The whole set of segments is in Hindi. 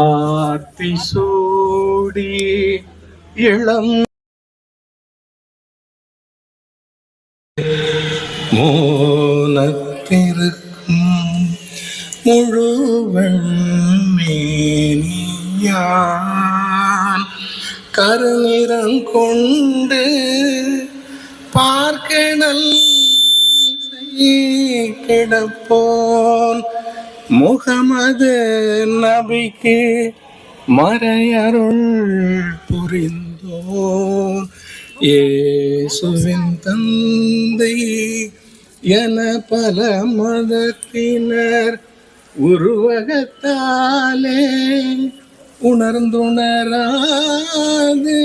ஆத்திசூடி இளம் மோனத்திருக்கும் முழுவெண்மேனியான் கருநிறங்கொண்டு பார்க்கணல் கிடப்போன் முகமது நபிக்கு மறையருள் புரிந்தோன் இயேசுவின் தந்தை என பல மதத்தினர் உருவகத்தாலே உணர்ந்துணராது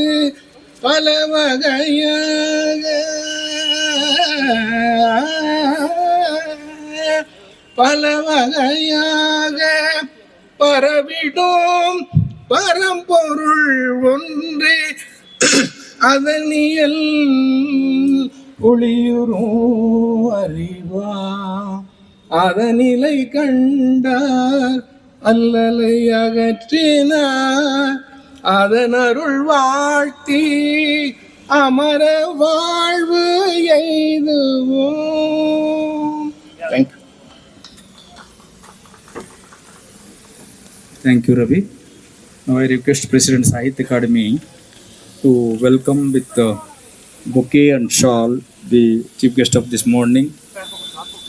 பல வகையாக பரவிடும் பரம்பொருள் ஒன்றே அதனியல் ஒளியுறும் அறிவா அதனிலை கண்டார் அல்லலை அகற்றினார் அதன் அருள் வாழ்த்தி அமர வாழ்வு எய்துவோம். Thank you. Thank you, Ravi. Now I request President Sahitya Academy to welcome with the bouquet and shawl the chief guest of this morning,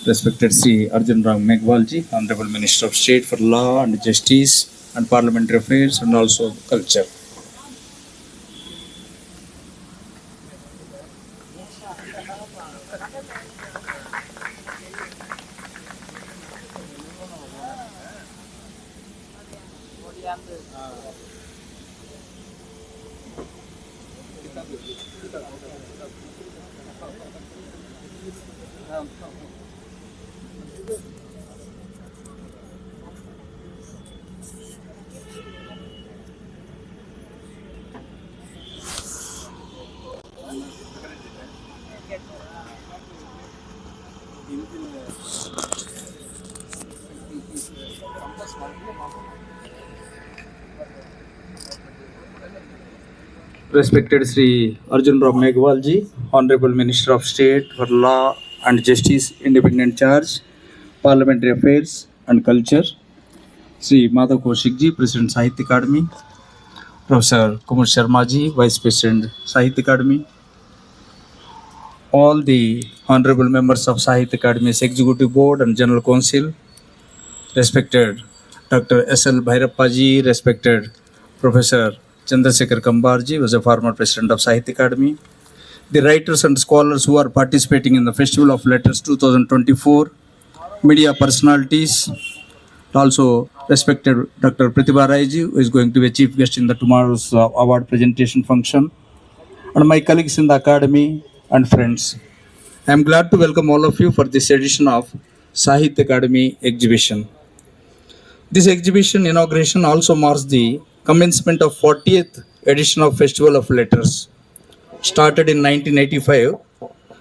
respected Sri Arjun Ram Meghwalji, Honorable Minister of State for Law and Justice and Parliamentary Affairs and also Culture. Respected Sri Arjun Ram Meghwalji, Honorable Minister of State for Law and Justice, Independent Charge, Parliamentary Affairs and Culture, Sri Madhav Kaushikji, President Sahitya Academy, Professor Kumar Sharmaji, Vice President Sahitya Academy, all the Honorable members of Sahitya Academy's Executive Board and General Council, respected Dr. S.L. Bhairappaji, respected Professor Chandrasekhar Kambarji, was a former president of Sahitya Academy, the writers and scholars who are participating in the Festival of Letters 2024, media personalities, also respected Dr. Pratibha Raiji, who is going to be a chief guest in the tomorrow's award presentation function, and my colleagues in the academy and friends. I am glad to welcome all of you for this edition of Sahitya Academy exhibition. This exhibition inauguration also marks the commencement of 40th edition of Festival of Letters. Started in 1985,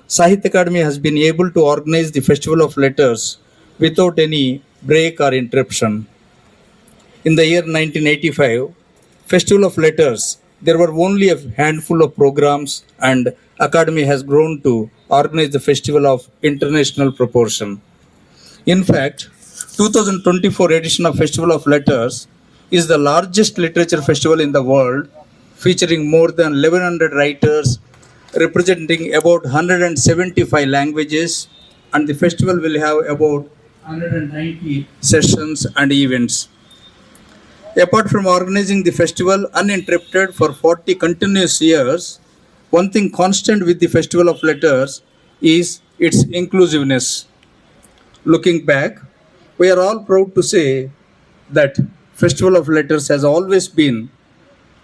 Sahitya Academy has been able to organize the Festival of Letters without any break or interruption. In the year 1985, Festival of Letters, there were only a handful of programs and Academy has grown to organize the festival of international proportion. In fact, 2024 edition of Festival of Letters is the largest literature festival in the world, featuring more than 1100 writers representing about 175 languages, and the festival will have about 190 sessions and events. Apart from organizing the festival uninterrupted for 40 continuous years, one thing constant with the Festival of Letters is its inclusiveness. Looking back, we are all proud to say that Festival of Letters has always been,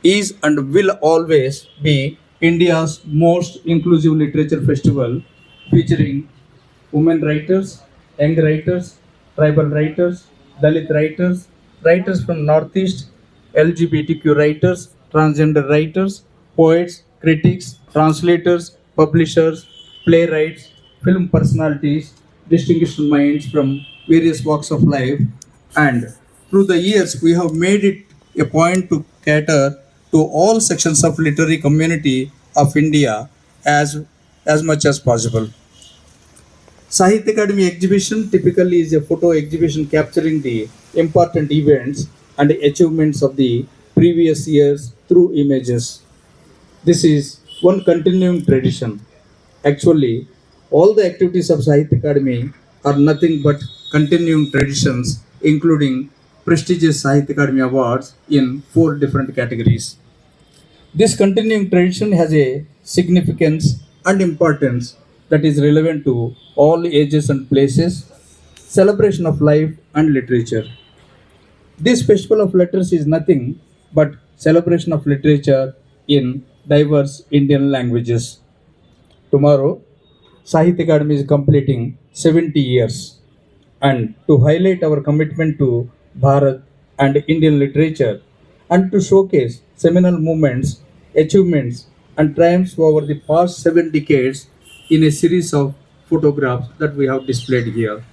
is and will always be India's most inclusive literature festival, featuring women writers, young writers, tribal writers, Dalit writers, writers from Northeast, LGBTQ writers, transgender writers, poets, critics, translators, publishers, playwrights, film personalities, distinguished minds from various walks of life, and through the years, we have made it a point to cater to all sections of literary community of India as much as possible. Sahitya Academy exhibition typically is a photo exhibition capturing the important events and achievements of the previous years through images. This is one continuing tradition. Actually, all the activities of Sahitya Academy are nothing but continuing traditions, including prestigious Sahitya Academy awards in 4 different categories. This continuing tradition has a significance and importance that is relevant to all ages and places, celebration of life and literature. This festival of letters is nothing but celebration of literature in diverse Indian languages. Tomorrow, Sahitya Academy is completing 70 years. And to highlight our commitment to Bharat and Indian literature and to showcase seminal movements, achievements, and triumphs over the past 7 decades in a series of photographs that we have displayed here.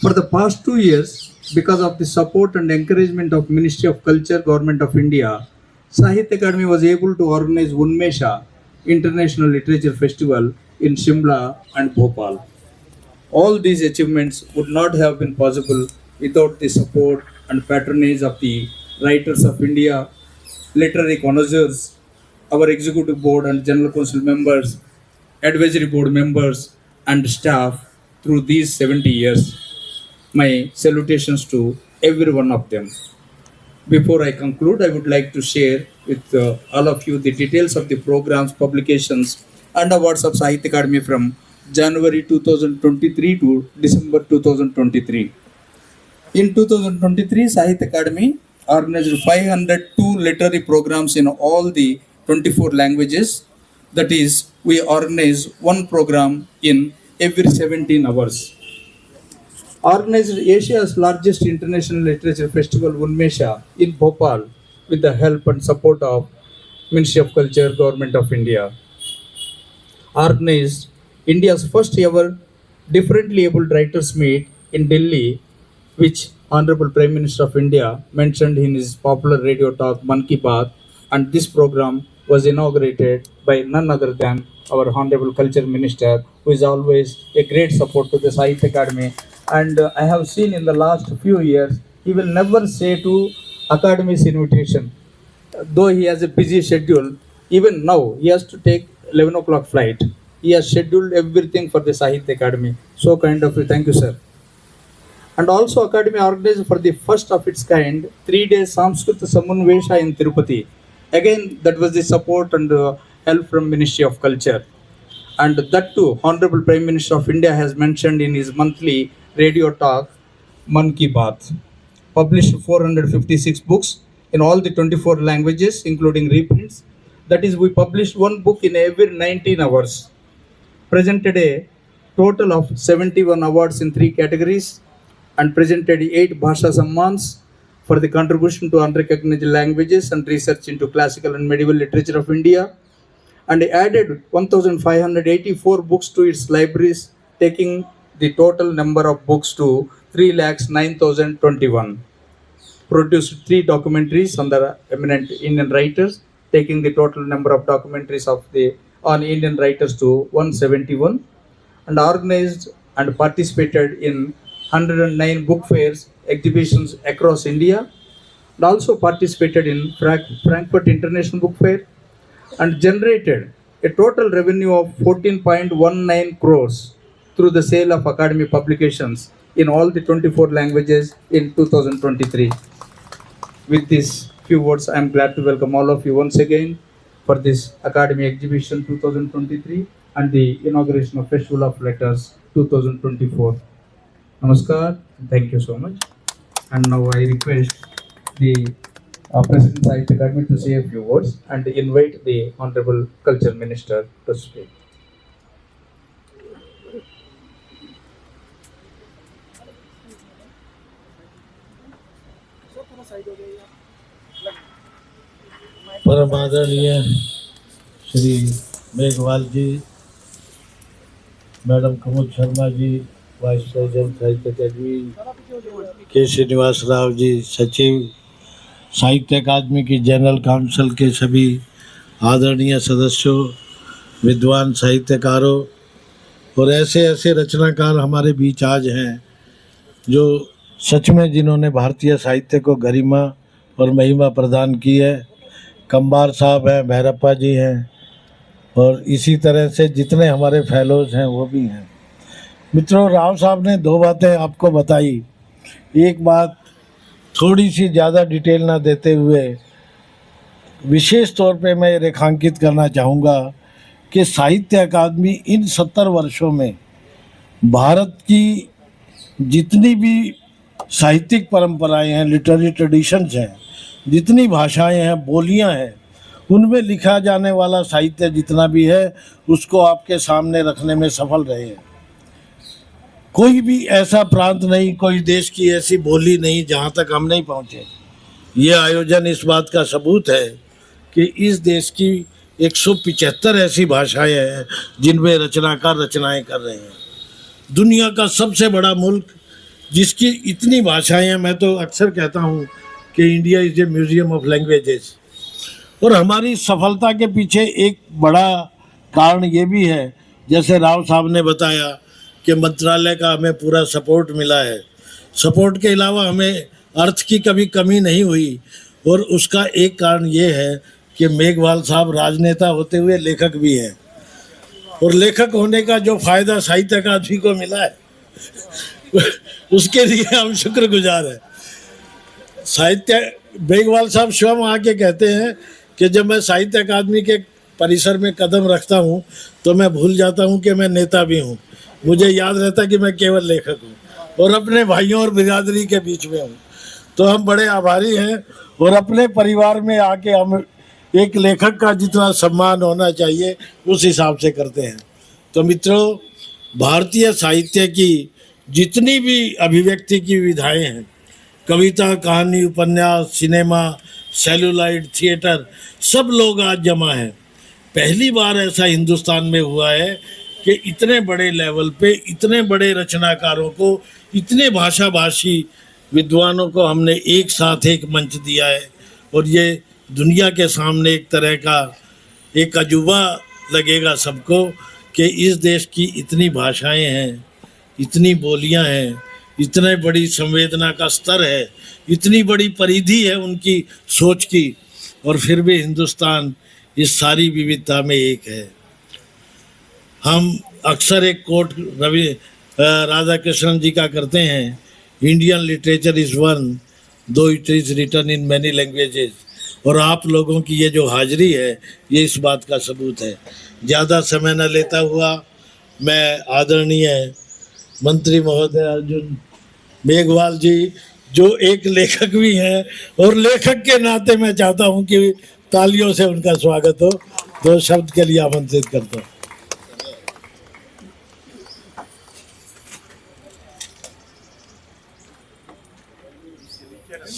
For the past 2 years, because of the support and encouragement of Ministry of Culture, Government of India, Sahitya Academy was able to organize Unmesha International Literature Festival in Shimla and Bhopal. All these achievements would not have been possible without the support and patronage of the writers of India, literary connoisseurs, our executive board and general council members, advisory board members, and staff through these 70 years. My salutations to every one of them. Before I conclude, I would like to share with all of you the details of the programs, publications, and awards of Sahitya Academy from January 2023 to December 2023. In 2023, Sahitya Academy organized 502 literary programs in all the 24 languages. That is, we organize one program in every 17 hours. Organized Asia's largest international literature festival, Unmesha, in Bhopal, with the help and support of Ministry of Culture, Government of India. Organized India's first ever differently abled writers meet in Delhi, which Honorable Prime Minister of India mentioned in his popular radio talk Man Ki Baat, and this program was inaugurated by none other than our Honorable Culture Minister, who is always a great support to the Sahitya Academy. And I have seen in the last few years, he will never say to Academy's invitation, though he has a busy schedule. Even now, he has to take 11 o'clock flight. He has scheduled everything for the Sahitya Academy. So kind of you. Thank you, sir. And also, Academy organized for the first of its kind 3-day Samskrita Samanvesha in Tirupati. Again, that was the support and help from Ministry of Culture. And that too, Honorable Prime Minister of India has mentioned in his monthly radio talk, Man Ki Baat. Published 456 books in all the 24 languages, including reprints. That is, we published one book in every 19 hours. Presented a total of 71 awards in 3 categories and presented 8 Bhasha Sammans for the contribution to unrecognized languages and research into classical and medieval literature of India, and added 1,584 books to its libraries, taking the total number of books to 3,09,021. Produced 3 documentaries on the eminent Indian writers, taking the total number of documentaries on Indian writers to 171, and organized and participated in 109 book fairs, exhibitions across India, and also participated in Frankfurt International Book Fair, and generated a total revenue of 14.19 crores through the sale of Academy publications in all the 24 languages in 2023. With these few words, I am glad to welcome all of you once again for this Academy Exhibition 2023 and the inauguration of Festival of Letters 2024. Namaskar, thank you so much. And now I request the President Sahitya Academy to say a few words and invite the Honorable Culture Minister to speak. परम आदरणीय श्री मेघवाल जी, मैडम कुमुद शर्मा जी, वाइस प्रेसिडेंट साहित्य अकेडमी, के श्रीनिवास राव जी, सचिव, साहित्य अकादमी की जनरल काउंसिल के सभी आदरणीय सदस्यों, विद्वान साहित्यकारों और ऐसे ऐसे रचनाकार हमारे बीच आज हैं जो सच में जिन्होंने भारतीय साहित्य को गरिमा और महिमा प्रदान की है। कंबार साहब हैं, भैरप्पा जी हैं और इसी तरह से जितने हमारे फेलोज हैं वो भी हैं। मित्रों, राव साहब ने दो बातें आपको बताई। एक बात थोड़ी सी ज़्यादा डिटेल ना देते हुए विशेष तौर पे मैं रेखांकित करना चाहूँगा कि साहित्य अकादमी इन 70 वर्षों में भारत की जितनी भी साहित्यिक परंपराएं हैं, लिटरेरी ट्रेडिशंस हैं, जितनी भाषाएं हैं, बोलियां हैं, उनमें लिखा जाने वाला साहित्य जितना भी है उसको आपके सामने रखने में सफल रहे हैं। कोई भी ऐसा प्रांत नहीं, कोई देश की ऐसी बोली नहीं जहां तक हम नहीं पहुंचे। ये आयोजन इस बात का सबूत है कि इस देश की 175 ऐसी भाषाएं हैं जिनमें रचनाकार रचनाएं कर रहे हैं। दुनिया का सबसे बड़ा मुल्क जिसकी इतनी भाषाएं हैं, मैं तो अक्सर कहता हूँ कि India is a museum of languages. और हमारी सफलता के पीछे एक बड़ा कारण ये भी है, जैसे राव साहब ने बताया कि मंत्रालय का हमें पूरा सपोर्ट मिला है। सपोर्ट के अलावा हमें अर्थ की कभी कमी नहीं हुई और उसका एक कारण ये है कि मेघवाल साहब राजनेता होते हुए लेखक भी हैं और लेखक होने का जो फ़ायदा साहित्य अकादमी को मिला है उसके लिए हम शुक्रगुजार हैं। साहित्य मेघवाल साहब स्वयं आके कहते हैं कि जब मैं साहित्य अकादमी के परिसर में कदम रखता हूँ तो मैं भूल जाता हूँ कि मैं नेता भी हूँ। मुझे याद रहता कि मैं केवल लेखक हूँ और अपने भाइयों और बिरादरी के बीच में हूँ। तो हम बड़े आभारी हैं और अपने परिवार में आके हम एक लेखक का जितना सम्मान होना चाहिए उस हिसाब से करते हैं। तो मित्रों, भारतीय साहित्य की जितनी भी अभिव्यक्ति की विधाएं हैं, कविता, कहानी, उपन्यास, सिनेमा, सेलुलाइड, थिएटर, सब लोग आज जमा हैं। पहली बार ऐसा हिंदुस्तान में हुआ है कि इतने बड़े लेवल पे इतने बड़े रचनाकारों को, इतने भाषा भाषी विद्वानों को हमने एक साथ एक मंच दिया है और ये दुनिया के सामने एक तरह का एक अजूबा लगेगा सबको कि इस देश की इतनी भाषाएं हैं, इतनी बोलियां हैं, इतने बड़ी संवेदना का स्तर है, इतनी बड़ी परिधि है उनकी सोच की, और फिर भी हिंदुस्तान इस सारी विविधता में एक है। हम अक्सर एक कोट राधा कृष्णन जी का करते हैं, Indian literature is one though it is written in many languages. और आप लोगों की ये जो हाजिरी है ये इस बात का सबूत है। ज़्यादा समय न लेता हुआ मैं आदरणीय मंत्री महोदय अर्जुन मेघवाल जी, जो एक लेखक भी हैं और लेखक के नाते मैं चाहता हूं कि तालियों से उनका स्वागत हो, दो शब्द के लिए आमंत्रित करता हूं।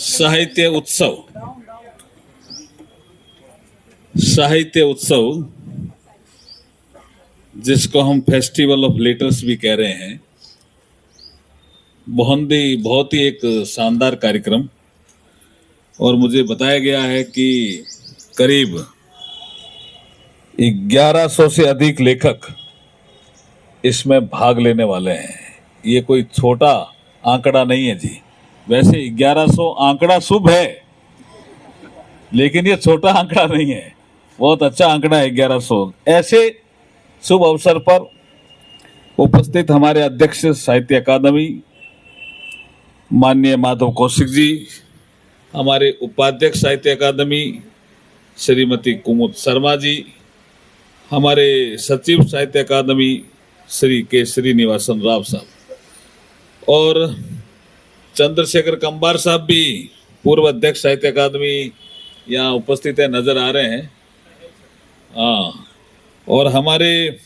साहित्य उत्सव जिसको हम फेस्टिवल ऑफ लेटर्स भी कह रहे हैं, बहुत ही एक शानदार कार्यक्रम। और मुझे बताया गया है कि करीब 1100 से अधिक लेखक इसमें भाग लेने वाले हैं। ये कोई छोटा आंकड़ा नहीं है जी। वैसे 1100 आंकड़ा शुभ है, लेकिन ये छोटा आंकड़ा नहीं है, बहुत अच्छा आंकड़ा है 1100। ऐसे शुभ अवसर पर उपस्थित हमारे अध्यक्ष साहित्य अकादमी माननीय माधव कौशिक जी, हमारे उपाध्यक्ष साहित्य अकादमी श्रीमती कुमुद शर्मा जी, हमारे सचिव साहित्य अकादमी श्री के श्रीनिवासन राव साहब, और चंद्रशेखर कंबार साहब भी पूर्व अध्यक्ष साहित्य अकादमी यहाँ उपस्थित है, नजर आ रहे हैं। हाँ, और हमारे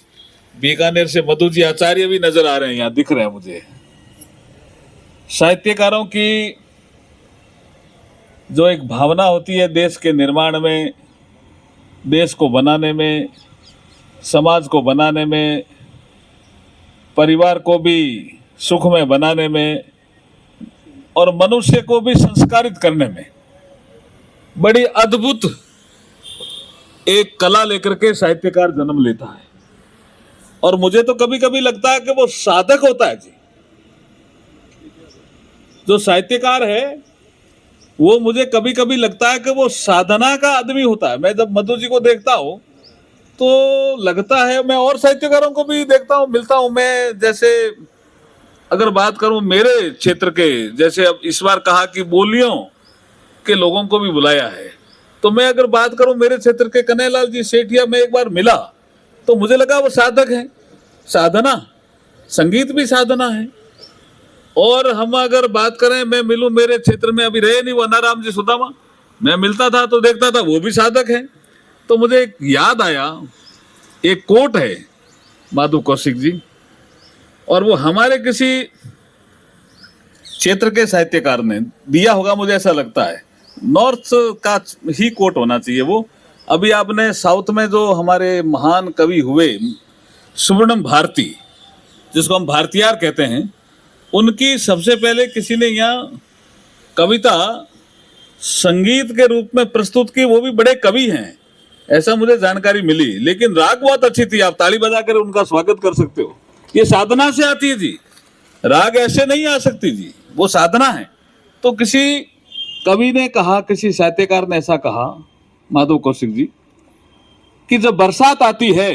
बीकानेर से मधु जी आचार्य भी नजर आ रहे हैं, यहाँ दिख रहे हैं मुझे। साहित्यकारों की जो एक भावना होती है देश के निर्माण में, देश को बनाने में, समाज को बनाने में, परिवार को भी सुख में बनाने में, और मनुष्य को भी संस्कारित करने में बड़ी अद्भुत एक कला लेकर के साहित्यकार जन्म लेता है। और मुझे तो कभी कभी लगता है कि वो साधक होता है जी। जो साहित्यकार है वो मुझे कभी कभी लगता है कि वो साधना का आदमी होता है। मैं जब मधु जी को देखता हूं तो लगता है, मैं और साहित्यकारों को भी देखता हूं, मिलता हूं। मैं जैसे अगर बात करूं मेरे क्षेत्र के, जैसे अब इस बार कहा कि बोलियों के लोगों को भी बुलाया है, तो मैं अगर बात करूं मेरे क्षेत्र के कन्हैयालाल जी सेठिया, मैं एक बार मिला तो मुझे लगा वो साधक है। साधना, संगीत भी साधना है। और हम अगर बात करें, मैं मिलूं मेरे क्षेत्र में, अभी रहे नहीं वो अनाराम जी सुदामा, मैं मिलता था तो देखता था वो भी साधक है। तो मुझे एक याद आया, एक कोट है माधु कौशिक जी, और वो हमारे किसी क्षेत्र के साहित्यकार ने दिया होगा, मुझे ऐसा लगता है। नॉर्थ का ही कोट होना चाहिए वो। अभी आपने साउथ में जो हमारे महान कवि हुए सुवर्णम भारती, जिसको हम भारतीयार कहते हैं, उनकी सबसे पहले किसी ने यहाँ कविता संगीत के रूप में प्रस्तुत की, वो भी बड़े कवि हैं, ऐसा मुझे जानकारी मिली। लेकिन राग बहुत अच्छी थी, आप ताली बजाकर उनका स्वागत कर सकते हो। ये साधना से आती है जी, राग ऐसे नहीं आ सकती जी, वो साधना है। तो किसी कवि ने कहा, किसी साहित्यकार ने ऐसा कहा, माधव कौशिक जी, कि जब बरसात आती है,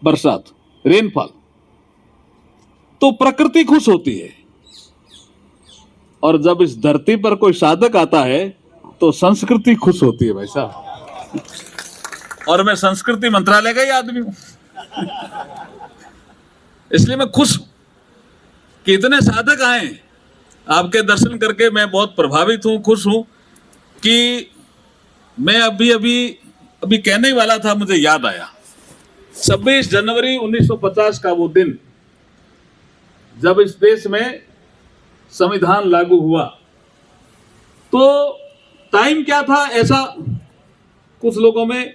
बरसात, रेनफॉल, तो प्रकृति खुश होती है, और जब इस धरती पर कोई साधक आता है तो संस्कृति खुश होती है भाई साहब। और मैं संस्कृति मंत्रालय का ही आदमी हूं, इसलिए मैं खुश हूं कि इतने साधक आए। आपके दर्शन करके मैं बहुत प्रभावित हूं, खुश हूं कि मैं अभी कहने ही वाला था, मुझे याद आया 26 जनवरी 1950 का वो दिन जब इस देश में संविधान लागू हुआ। तो टाइम क्या था, ऐसा कुछ लोगों में,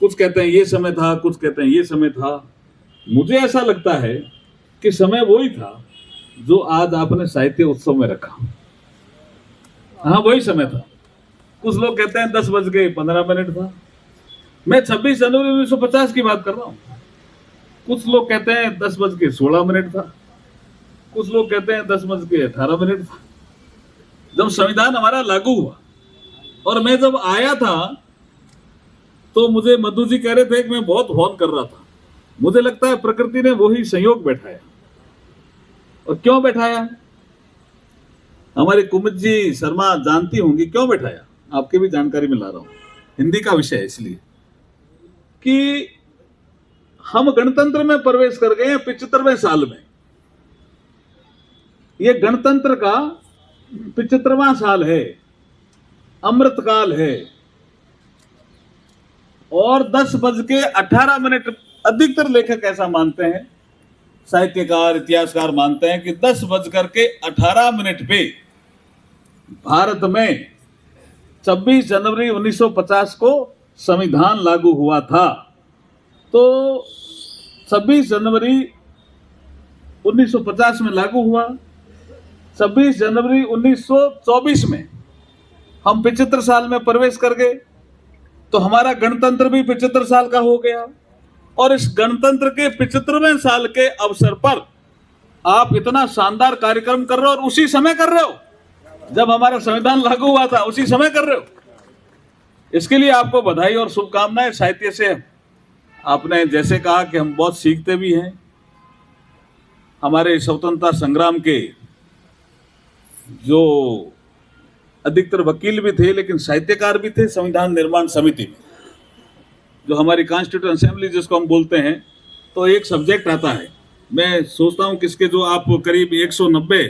कुछ कहते हैं ये समय था, कुछ कहते हैं ये समय था। मुझे ऐसा लगता है कि समय वही था जो आज आपने साहित्य उत्सव में रखा। हाँ, वही समय था। कुछ लोग कहते हैं 10:15 था। मैं 26 जनवरी 1950 की बात कर रहा हूं। कुछ लोग कहते हैं 10:16 था, कुछ लोग कहते हैं 10:18 था, जब संविधान हमारा लागू हुआ। और मैं जब आया था तो मुझे मधु जी कह रहे थे कि मैं बहुत हॉर्न कर रहा था। मुझे लगता है प्रकृति ने वही संयोग बैठाया। और क्यों बैठाया, हमारी कुमुद जी शर्मा जानती होंगी क्यों बैठाया, आपके भी जानकारी में ला रहा हूं, हिंदी का विषय है इसलिए कि हम गणतंत्र में प्रवेश कर गए हैं 75वें साल में। ये गणतंत्र का 75वां साल है, अमृतकाल है। और 10:18, अधिकतर लेखक ऐसा मानते हैं, साहित्यकार, इतिहासकार मानते हैं कि 10:18 पे भारत में 26 जनवरी 1950 को संविधान लागू हुआ था। तो 26 जनवरी 1950 में लागू हुआ, 26 जनवरी 1924 में हम 75 साल में प्रवेश कर गए, तो हमारा गणतंत्र भी 75 साल का हो गया। और इस गणतंत्र के 75वें साल के अवसर पर आप इतना शानदार कार्यक्रम कर रहे हो, और उसी समय कर रहे हो जब हमारा संविधान लागू हुआ था, उसी समय कर रहे हो। इसके लिए आपको बधाई और शुभकामनाएं। साहित्य से आपने जैसे कहा कि हम बहुत सीखते भी हैं। हमारे स्वतंत्रता संग्राम के जो अधिकतर वकील भी थे, लेकिन साहित्यकार भी थे संविधान निर्माण समिति में, जो हमारी कॉन्स्टिट्यूएंट असेंबली जिसको हम बोलते हैं। तो एक सब्जेक्ट आता है, मैं सोचता हूं किसके जो आप करीब 190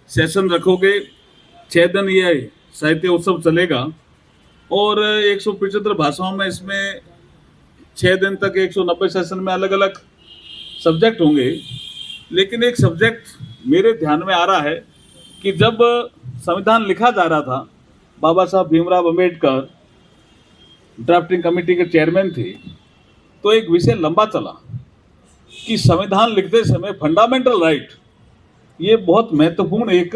सेशन रखोगे, 6 दिन ये साहित्य उत्सव चलेगा, और 175 भाषाओं में इसमें 6 दिन तक 190 सेशन में अलग अलग सब्जेक्ट होंगे। लेकिन एक सब्जेक्ट मेरे ध्यान में आ रहा है कि जब संविधान लिखा जा रहा था, बाबा साहब भीमराव अंबेडकर ड्राफ्टिंग कमेटी के चेयरमैन थे, तो एक विषय लंबा चला कि संविधान लिखते समय फंडामेंटल राइट ये बहुत महत्वपूर्ण एक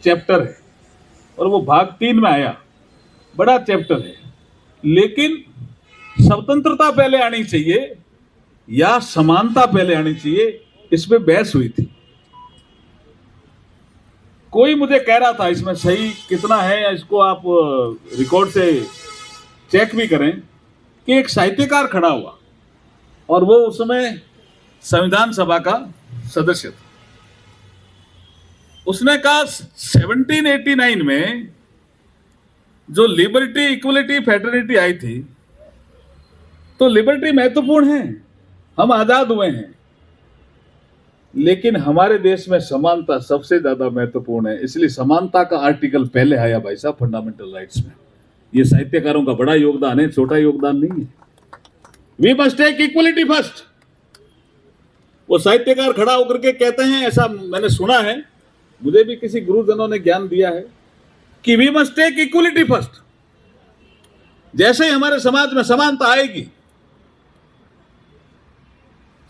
चैप्टर है और वो भाग 3 में आया, बड़ा चैप्टर है। लेकिन स्वतंत्रता पहले आनी चाहिए या समानता पहले आनी चाहिए, इसमें बहस हुई थी। कोई मुझे कह रहा था इसमें सही कितना है, इसको आप रिकॉर्ड से चेक भी करें, कि एक साहित्यकार खड़ा हुआ और वो उस समय संविधान सभा का सदस्य था। उसने कहा 1789 में जो लिबर्टी, इक्वलिटी, फ्रेटर्निटी आई थी, तो लिबर्टी महत्वपूर्ण है, हम आजाद हुए हैं, लेकिन हमारे देश में समानता सबसे ज्यादा महत्वपूर्ण है। इसलिए समानता का आर्टिकल पहले आया भाई साहब फंडामेंटल राइट्स में। ये साहित्यकारों का बड़ा योगदान है, छोटा योगदान नहीं है। We must take equality first. वो साहित्यकार खड़ा होकर के कहते हैं, ऐसा मैंने सुना है, मुझे भी किसी गुरुजनों ने ज्ञान दिया है, कि we must take equality first. जैसे ही हमारे समाज में समानता आएगी,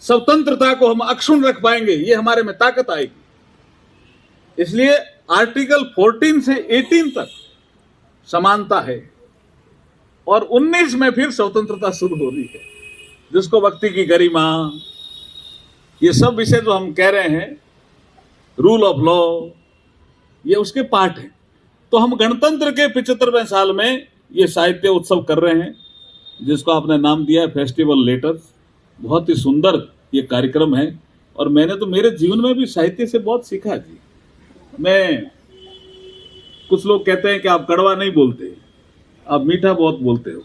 स्वतंत्रता को हम अक्षुण्ण रख पाएंगे, ये हमारे में ताकत आएगी। इसलिए आर्टिकल 14 से 18 तक समानता है और 19 में फिर स्वतंत्रता शुरू हो रही है, जिसको व्यक्ति की गरिमा, ये सब विषय जो हम कह रहे हैं, रूल ऑफ लॉ, ये उसके पार्ट हैं। तो हम गणतंत्र के 75वें साल में ये साहित्य उत्सव कर रहे हैं, जिसको आपने नाम दिया है फेस्टिवल लेटर्स। बहुत ही सुंदर ये कार्यक्रम है और मैंने तो मेरे जीवन में भी साहित्य से बहुत सीखा जी। मैं, कुछ लोग कहते हैं कि आप कड़वा नहीं बोलते, आप मीठा बहुत बोलते हो,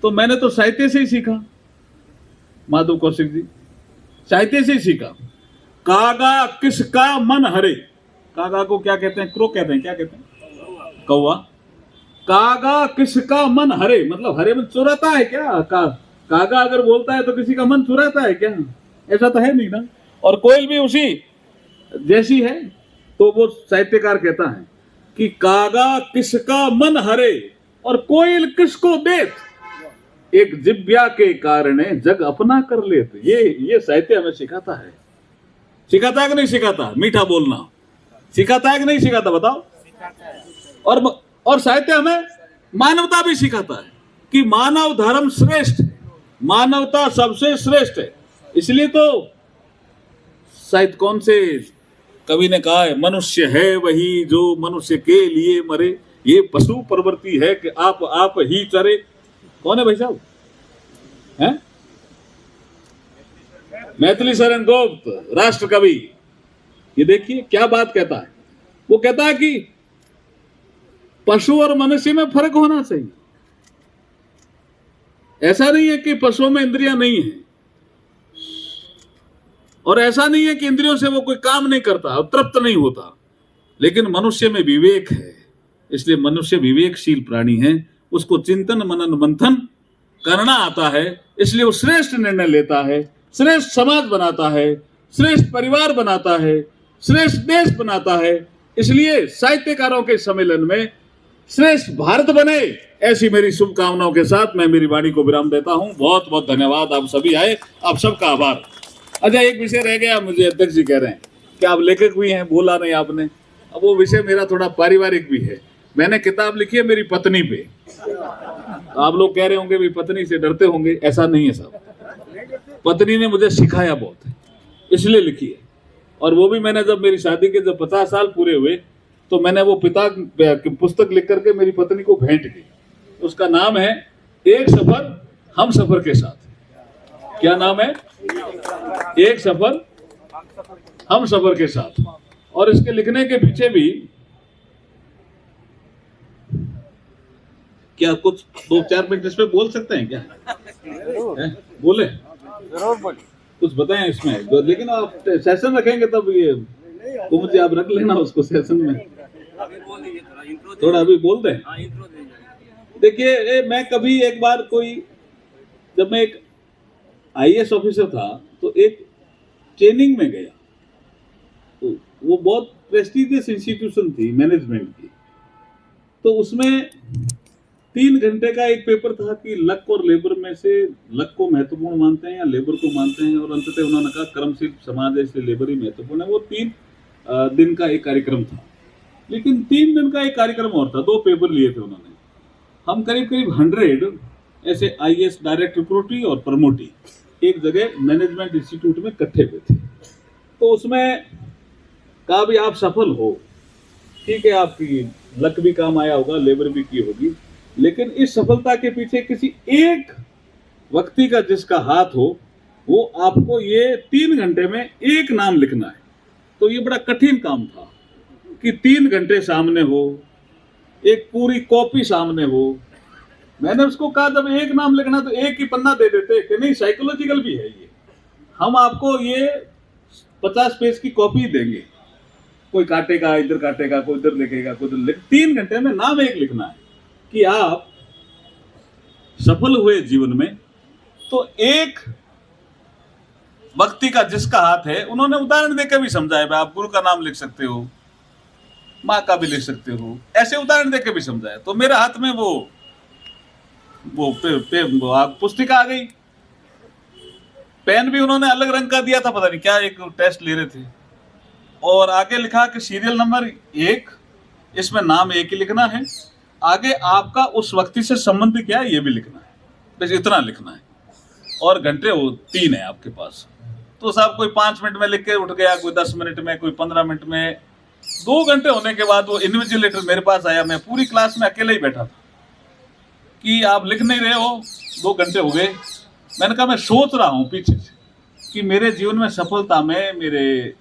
तो मैंने तो साहित्य से ही सीखा। माधव कौशिक जी, साहित्य से ही सीखा। कागा किसका मन हरे, कागा को क्या कहते हैं, क्रो कहते हैं, क्या कहते हैं, कौवा। कागा किसका मन हरे, मतलब हरे मन चुराता है क्या? कागा अगर बोलता है तो किसी का मन चुराता है क्या? ऐसा तो है नहीं ना। और कोयल भी उसी जैसी है। तो वो साहित्यकार कहता है कि कागा किसका मन हरे और कोयल किसको देत, एक जिब्या के कारण जग अपना कर लेत। ये साहित्य हमें सिखाता है। सिखाता है कि नहीं सिखाता? मीठा बोलना सिखाता है कि नहीं सिखाता, बताओ। और साहित्य हमें मानवता भी सिखाता है कि मानव धर्म श्रेष्ठ है, मानवता सबसे श्रेष्ठ है। इसलिए तो शायद कौन से कवि ने कहा है, मनुष्य है वही जो मनुष्य के लिए मरे, ये पशु प्रवृत्ति है कि आप ही चरे। कौन है भाई साहब? हैं? मैथिली शरण गुप्त, राष्ट्र कवि। ये देखिए क्या बात कहता है। वो कहता है कि पशु और मनुष्य में फर्क होना चाहिए। ऐसा नहीं है कि पशुओं में इंद्रियां नहीं है, और ऐसा नहीं है कि इंद्रियों से वो कोई काम नहीं करता, तृप्त नहीं होता, लेकिन मनुष्य में विवेक है। इसलिए मनुष्य विवेकशील प्राणी है, उसको चिंतन मनन मंथन करना आता है। इसलिए वो श्रेष्ठ निर्णय लेता है, श्रेष्ठ समाज बनाता है, श्रेष्ठ परिवार बनाता है, श्रेष्ठ देश बनाता है। इसलिए साहित्यकारों के सम्मेलन में श्रेष्ठ भारत बने, ऐसी मेरी शुभकामनाओं के साथ मैं मेरी वाणी को विराम देता हूं। बहुत बहुत धन्यवाद, आप सभी आए, आप सबका आभार। अच्छा, एक विषय रह गया, मुझे अध्यक्ष जी कह रहे हैं कि आप लेखक भी हैं, बोला नहीं आपने। अब वो विषय मेरा थोड़ा पारिवारिक भी है। मैंने किताब लिखी है मेरी पत्नी पे। आप लोग कह रहे होंगे भी पत्नी से डरते होंगे, ऐसा नहीं है साहब। पत्नी ने मुझे सिखाया बहुत है, इसलिए लिखी है। और वो भी मैंने जब मेरी शादी के जब 50 साल पूरे हुए, तो मैंने वो पिता की पुस्तक लिख करके मेरी पत्नी को भेंट की। उसका नाम है एक सफर हम सफर के साथ। क्या नाम है? एक सफर हम सफर के साथ। और इसके लिखने के पीछे भी क्या कुछ 2-4 मिनट इस पे बोल सकते हैं क्या? बोले कुछ बताएं इसमें, लेकिन आप सेशन रखेंगे तब ये तो मुझे आप रख लेना उसको सेशन में। थोड़ा अभी बोल दें। देखिए, मैं कभी एक बार जब मैं एक IAS ऑफिसर था, तो एक ट्रेनिंग में गया। तो वो बहुत प्रेस्टिजियस इंस्टीट्यूशन थी मैनेजमेंट की। तो उसमें 3 घंटे का एक पेपर था कि लक और लेबर में से लक को महत्वपूर्ण मानते हैं या लेबर को मानते हैं। और अंततः उन्होंने कहा कर्मशील समाज है इसलिए लेबर ही महत्वपूर्ण है। वो 3 दिन का एक कार्यक्रम था, लेकिन 3 दिन का एक कार्यक्रम और था, 2 पेपर लिए थे उन्होंने। हम करीब करीब 100 ऐसे IAS डायरेक्ट रिक्रूटी और प्रमोटी एक जगह मैनेजमेंट इंस्टीट्यूट में इकट्ठे हुए थे। तो उसमें कहा भी आप सफल हो, ठीक है, आपकी लक भी काम आया होगा, लेबर भी की होगी, लेकिन इस सफलता के पीछे किसी एक व्यक्ति का जिसका हाथ हो, वो आपको ये 3 घंटे में एक नाम लिखना है। तो ये बड़ा कठिन काम था कि 3 घंटे सामने हो, एक पूरी कॉपी सामने हो। मैंने उसको कहा जब एक नाम लिखना तो एक ही पन्ना दे देते कि नहीं, साइकोलॉजिकल भी है ये, हम आपको ये 50 पेज की कॉपी देंगे, कोई काटेगा इधर काटेगा, कोई इधर लिखेगा, कोई इधर लिख, 3 घंटे में नाम एक लिखना है कि आप सफल हुए जीवन में। तो एक व्यक्ति का जिसका हाथ है, उन्होंने उदाहरण देकर भी समझाया, भाई आप गुरु का नाम लिख सकते हो, माँ का भी लिख सकते हो, ऐसे उदाहरण देकर भी समझाया। तो मेरे हाथ में वो पुस्तिका आ गई, पेन भी उन्होंने अलग रंग का दिया था, पता नहीं क्या, एक टेस्ट ले रहे थे, और आगे लिखा कि सीरियल नंबर 1, इसमें नाम एक ही लिखना है, आगे आपका उस व्यक्ति से संबंध क्या है ये भी लिखना है, बस इतना लिखना है, और घंटे वो 3 है आपके पास। तो साहब कोई 5 मिनट में लिख के उठ गया, कोई 10 मिनट में, कोई 15 मिनट में। 2 घंटे होने के बाद वो इन्विजिलेटर मेरे पास आया, मैं पूरी क्लास में अकेले ही बैठा था कि आप लिख नहीं रहे हो, 2 घंटे हो गए। मैंने कहा मैं सोच रहा हूँ पीछे से कि मेरे जीवन में सफलता में मेरे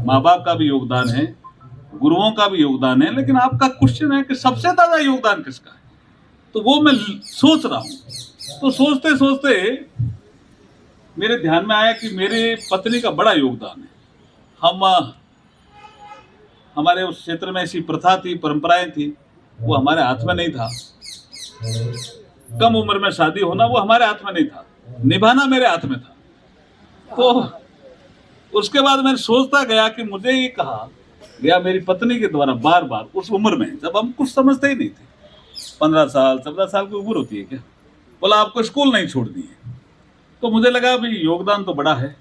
माँ बाप का भी योगदान है, गुरुओं का भी योगदान है, लेकिन आपका क्वेश्चन है कि सबसे ज्यादा योगदान किसका है। तो वो मैं सोच रहा हूँ। तो सोचते सोचते मेरे ध्यान में आया कि मेरे पत्नी का बड़ा योगदान है। हमारे उस क्षेत्र में ऐसी प्रथा थी, परंपराएं थी, वो हमारे हाथ में नहीं था। कम उम्र में शादी होना वो हमारे हाथ में नहीं था, निभाना मेरे हाथ में था। तो उसके बाद मैं सोचता गया कि मुझे ये कहा गया मेरी पत्नी के द्वारा बार बार, उस उम्र में जब हम कुछ समझते ही नहीं थे, 15 साल 14 साल की उम्र होती है क्या, बोला आपको स्कूल नहीं छोड़नी है। तो मुझे लगा भाई योगदान तो बड़ा है।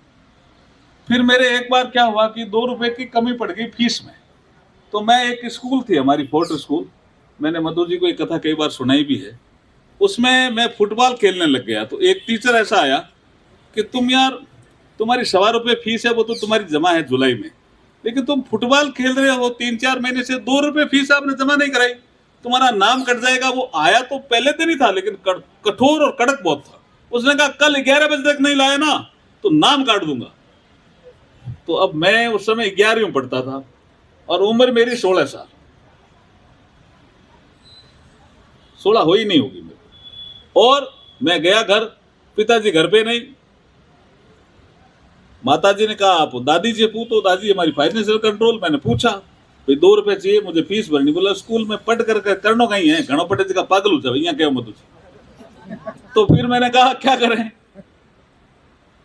फिर मेरे एक बार क्या हुआ कि 2 रुपए की कमी पड़ गई फीस में। तो मैं, एक स्कूल थी हमारी फोर्ट स्कूल, मैंने मधु जी को एक कथा कई बार सुनाई भी है, उसमें मैं फुटबॉल खेलने लग गया। तो एक टीचर ऐसा आया कि तुम यार, तुम्हारी 1.25 रुपये फीस है, वो तो तुम्हारी जमा है जुलाई में, लेकिन तुम फुटबॉल खेल रहे हो 3-4 महीने से, 2 रुपये फीस आपने जमा नहीं कराई, तुम्हारा नाम कट जाएगा। वो आया तो पहले दिन ही था, लेकिन कठोर और कड़क बहुत था। उसने कहा कल 11 बजे तक नहीं लाया ना तो नाम काट दूंगा। तो अब मैं उस समय 11वीं पढ़ता था और उम्र मेरी 16 साल, 16 हो ही नहीं होगी मेरे। और मैं गया घर, पिताजी घर पे नहीं। माताजी ने कहा आप दादी जी पूछो, दादी हमारी फाइनेंशियल कंट्रोल। मैंने पूछा भाई 2 रुपए चाहिए मुझे फीस भरनी। बोला स्कूल में पढ़ कर करनो कहीं है, घणो पढ़े का पागल हो जाए, यहाँ क्या मत। तो फिर मैंने कहा क्या करें।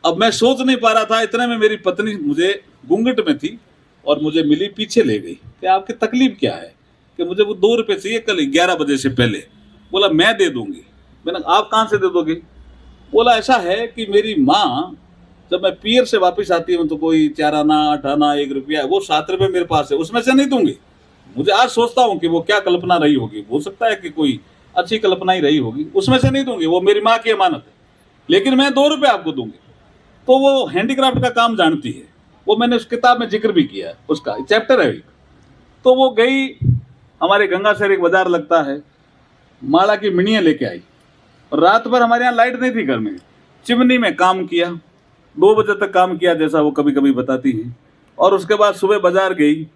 अब मैं सोच नहीं पा रहा था, इतने में मेरी पत्नी मुझे घूंघट में थी और मुझे मिली, पीछे ले गई कि आपकी तकलीफ क्या है, कि मुझे वो 2 रुपए चाहिए कल 11 बजे से पहले। बोला मैं दे दूंगी। मैंने आप कहाँ से दे दोगे। बोला ऐसा है कि मेरी माँ जब मैं पियर से वापस आती हूँ तो कोई 4 आना 8 आना 1 रुपया, वो 7 रुपये मेरे पास है, उसमें से नहीं दूंगी। मुझे आज सोचता हूँ कि वो क्या कल्पना रही होगी, हो सकता है कि कोई अच्छी कल्पना ही रही होगी, उसमें से नहीं दूंगी, वो मेरी माँ की अमानत है, लेकिन मैं 2 रुपये आपको दूंगी। तो वो हैंडीक्राफ्ट का काम जानती है, वो मैंने उस किताब में जिक्र भी किया है, उसका चैप्टर है एक। तो वो गई, हमारे गंगासर एक बाजार लगता है, माला की मिनियाँ लेके आई, और रात भर हमारे यहाँ लाइट नहीं थी घर में, चिमनी में काम किया, 2 बजे तक काम किया जैसा वो कभी कभी बताती है। और उसके बाद सुबह बाजार गई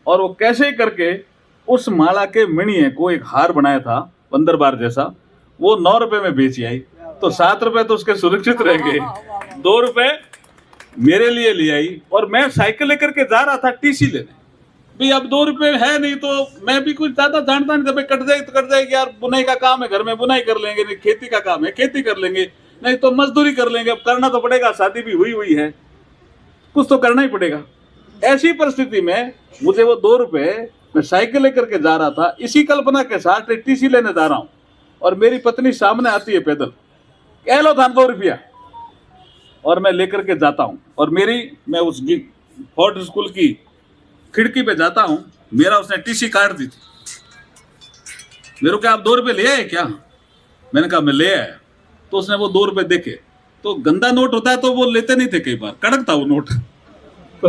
और वो कैसे करके उस माला के मिनिये को एक हार बनाया था बंदर बार जैसा, वो 9 रुपए में बेची आई। तो 7 रुपए तो उसके सुरक्षित रह गए, 2 रुपए मेरे लिए ले आई। और मैं साइकिल लेकर के जा रहा था टीसी लेने, भाई अब 2 रुपए है नहीं, तो मैं भी कुछ ज्यादा जानता नहीं था, भाई कट जाएगी तो कट जाएगी यार, बुनाई का काम है घर में, बुनाई कर लेंगे, नहीं खेती का काम है खेती कर लेंगे, नहीं तो मजदूरी कर लेंगे, अब करना तो पड़ेगा, शादी भी हुई है, कुछ तो करना ही पड़ेगा। ऐसी परिस्थिति में मुझे वो 2 रुपए, मैं साइकिल लेकर के जा रहा था, इसी कल्पना के साथ टीसी लेने जा रहा हूँ, और मेरी पत्नी सामने आती है पैदल, कह लो था 2 रुपया, और मैं लेकर के जाता हूँ। और मैं उस फोर्ट स्कूल की खिड़की पे जाता हूँ, मेरा उसने टीसी काट दी थी। मेरे को क्या आप 2 रुपए ले आए क्या? मैंने कहा मैं ले आया। तो उसने वो 2 रुपए देखे, तो गंदा नोट होता है तो वो लेते नहीं थे, कई बार कड़क था वो नोट। तो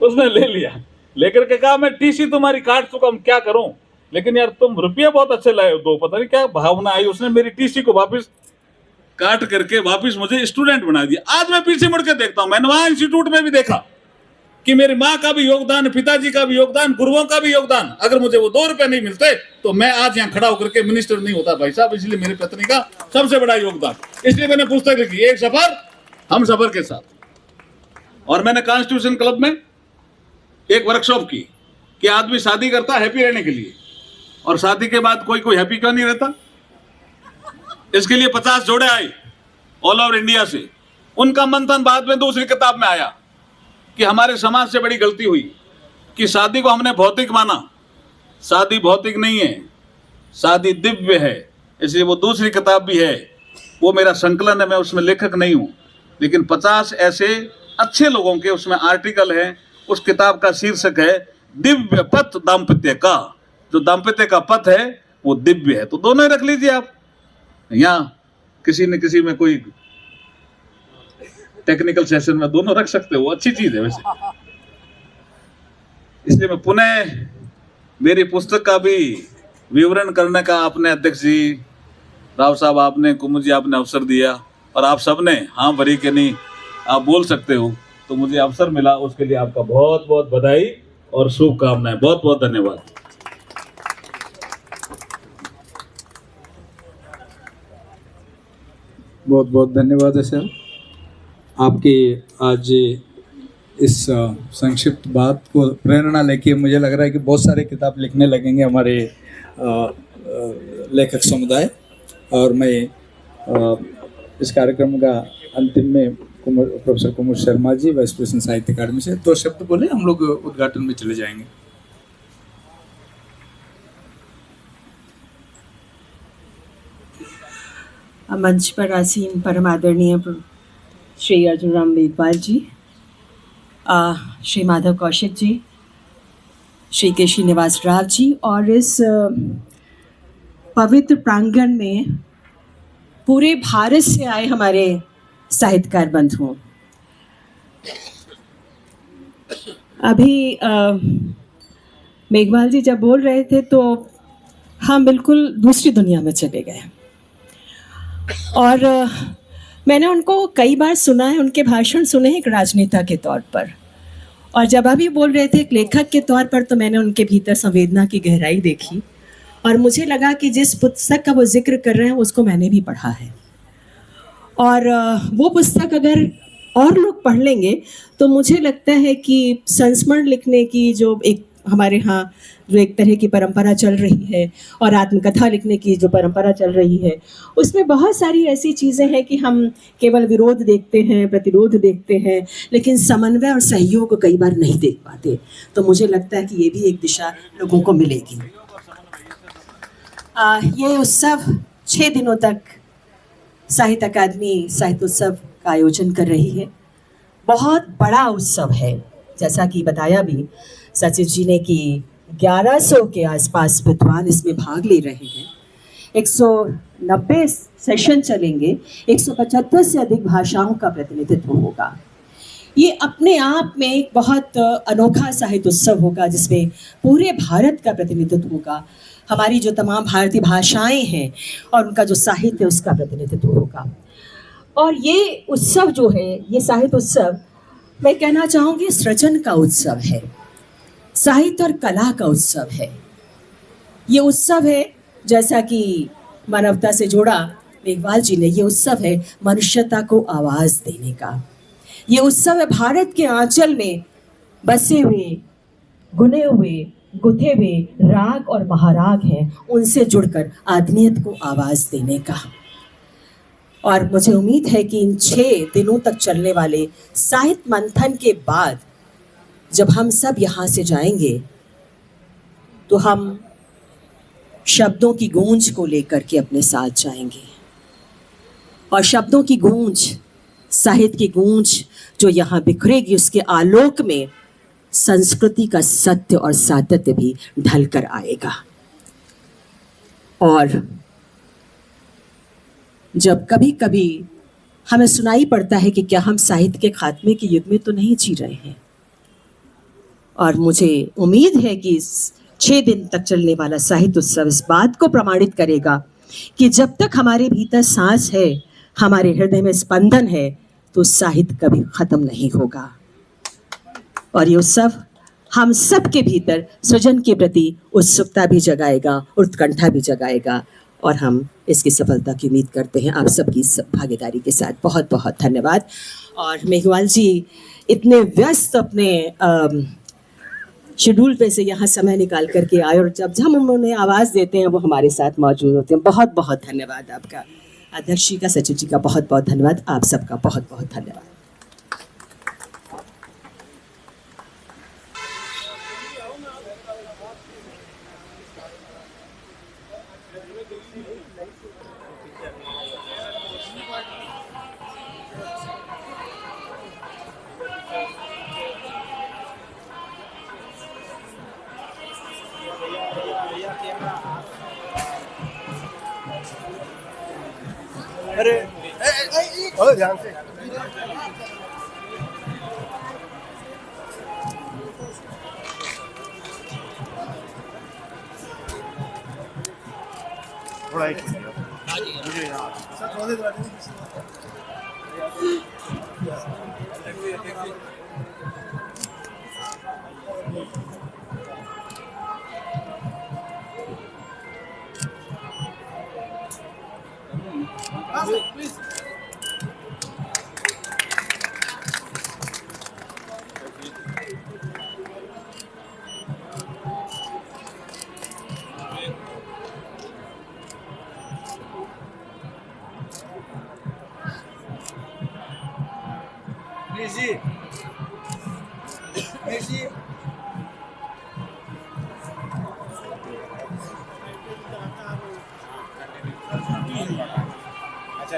उसने ले लिया, लेकर के कहा मैं टीसी तुम्हारी काट चुका हूं, क्या करूं, लेकिन यार तुम रुपये बहुत अच्छे लाए हो, 2 पता नहीं क्या भावना आई, उसने मेरी टीसी को वापस काट करके वापस मुझे स्टूडेंट बना दिया। आज मैं पीछे मुड़ के देखता हूं, मैंने वहां इंस्टीट्यूट में भी देखा कि मेरी माँ का भी योगदान, पिताजी का भी योगदान, गुरुओं का भी योगदान। अगर मुझे वो 2 रुपए नहीं मिलते तो मैं आज यहाँ खड़ा होकर के मिनिस्टर नहीं होता भाई साहब। इसलिए मेरी पत्नी का सबसे बड़ा योगदान, इसलिए मैंने पुस्तक लिखी, एक सफर हम सफर के साथ। और मैंने कॉन्स्टिट्यूशन क्लब में एक वर्कशॉप की कि आदमी शादी करता है हैप्पी रहने के लिए, और शादी के बाद कोई हैप्पी क्यों नहीं रहता। इसके लिए 50 जोड़े आए ऑल ओवर इंडिया से। उनका मंथन बाद में दूसरी किताब में आया कि हमारे समाज से बड़ी गलती हुई कि शादी को हमने भौतिक माना। शादी भौतिक नहीं है, शादी दिव्य है। इसलिए वो दूसरी किताब भी है, वो मेरा संकलन है, मैं उसमें लेखक नहीं हूं, लेकिन 50 ऐसे अच्छे लोगों के उसमें आर्टिकल हैं। उस किताब का शीर्षक है दिव्य पथ दाम्पत्य का। जो दाम्पत्य का पथ है वो दिव्य है। तो दोनों ही रख लीजिए आप, यहाँ किसी न किसी में कोई टेक्निकल सेशन में दोनों रख सकते हो, अच्छी चीज है वैसे। इसलिए मैं पुनः मेरी पुस्तक का भी विवरण करने का आपने अध्यक्ष जी, राव साहब आपने, कुमुद जी आपने अवसर दिया, और आप सबने हाँ भरी के नहीं आप बोल सकते हो, तो मुझे अवसर मिला, उसके लिए आपका बहुत बहुत बधाई और शुभकामनाएं। बहुत बहुत धन्यवाद। बहुत बहुत धन्यवाद है सर, आपकी आज इस संक्षिप्त बात को प्रेरणा लेके मुझे लग रहा है कि बहुत सारे किताब लिखने लगेंगे हमारे लेखक समुदाय। और मैं इस कार्यक्रम का अंतिम में प्रोफेसर कुमुद शर्मा जी, वाइस प्रेसिडेंट साहित्य अकादमी से 2 शब्द बोले, हम लोग उद्घाटन में चले जाएंगे। मंच पर आसीन परम आदरणीय श्री अर्जुन राम मेघवाल जी, श्री माधव कौशिक जी, श्री के श्रीनिवास राव जी, और इस पवित्र प्रांगण में पूरे भारत से आए हमारे साहित्यकार बंधुओं। अभी मेघवाल जी जब बोल रहे थे तो हम बिल्कुल दूसरी दुनिया में चले गए। और मैंने उनको कई बार सुना है, उनके भाषण सुने हैं एक राजनेता के तौर पर, और जब अभी बोल रहे थे एक लेखक के तौर पर, तो मैंने उनके भीतर संवेदना की गहराई देखी, और मुझे लगा कि जिस पुस्तक का वो जिक्र कर रहे हैं उसको मैंने भी पढ़ा है। और वो पुस्तक अगर और लोग पढ़ लेंगे तो मुझे लगता है कि संस्मरण लिखने की जो एक हमारे यहाँ जो एक तरह की परंपरा चल रही है, और आत्मकथा लिखने की जो परंपरा चल रही है, उसमें बहुत सारी ऐसी चीज़ें हैं कि हम केवल विरोध देखते हैं, प्रतिरोध देखते हैं, लेकिन समन्वय और सहयोग को कई बार नहीं देख पाते। तो मुझे लगता है कि ये भी एक दिशा लोगों को मिलेगी। ये उत्सव 6 दिनों तक साहित्य अकादमी साहित्य उत्सव का आयोजन कर रही है। बहुत बड़ा उत्सव है, जैसा कि बताया भी सचिव जी ने कि 1100 के आसपास विद्वान इसमें भाग ले रहे हैं। 190 सेशन चलेंगे, 175 से अधिक भाषाओं का प्रतिनिधित्व होगा। ये अपने आप में एक बहुत अनोखा साहित्य उत्सव होगा जिसमें पूरे भारत का प्रतिनिधित्व होगा, हमारी जो तमाम भारतीय भाषाएं हैं और उनका जो साहित्य है उसका प्रतिनिधित्व होगा। और ये उत्सव जो है, ये साहित्य उत्सव, मैं कहना चाहूँगी सृजन का उत्सव है, साहित्य और कला का उत्सव है। ये उत्सव है, जैसा कि मानवता से जोड़ा मेघवाल जी ने, ये उत्सव है मनुष्यता को आवाज़ देने का। ये उत्सव है भारत के आंचल में बसे हुए, गुने हुए, गुथे हुए राग और महाराग हैं, उनसे जुड़कर आदमियत को आवाज़ देने का। और मुझे उम्मीद है कि इन 6 दिनों तक चलने वाले साहित्य मंथन के बाद जब हम सब यहाँ से जाएंगे तो हम शब्दों की गूंज को लेकर के अपने साथ जाएंगे, और शब्दों की गूंज, साहित्य की गूंज जो यहाँ बिखरेगी, उसके आलोक में संस्कृति का सत्य और सातत्य भी ढल कर आएगा। और जब कभी कभी हमें सुनाई पड़ता है कि क्या हम साहित्य के खात्मे के युग में तो नहीं जी रहे हैं, और मुझे उम्मीद है कि इस 6 दिन तक चलने वाला साहित्य उत्सव इस बात को प्रमाणित करेगा कि जब तक हमारे भीतर सांस है, हमारे हृदय में स्पंदन है, तो साहित्य कभी खत्म नहीं होगा। और ये उत्सव हम सब के भीतर सृजन के प्रति उत्सुकता भी जगाएगा, उत्कंठा भी जगाएगा, और हम इसकी सफलता की उम्मीद करते हैं आप सबकी भागीदारी के साथ। बहुत बहुत धन्यवाद। और मेघवाल जी इतने व्यस्त अपने शेड्यूल पे से यहाँ समय निकाल करके आए, और जब हम उन्हें आवाज़ देते हैं वो हमारे साथ मौजूद होते हैं। बहुत बहुत धन्यवाद आपका। अध्यक्ष जी का, सचिव जी का बहुत बहुत धन्यवाद। आप सबका बहुत बहुत धन्यवाद। ध्यान से। थोड़ा एक मुझे यहाँ सर थोड़ा देर प्लीज। जी अच्छा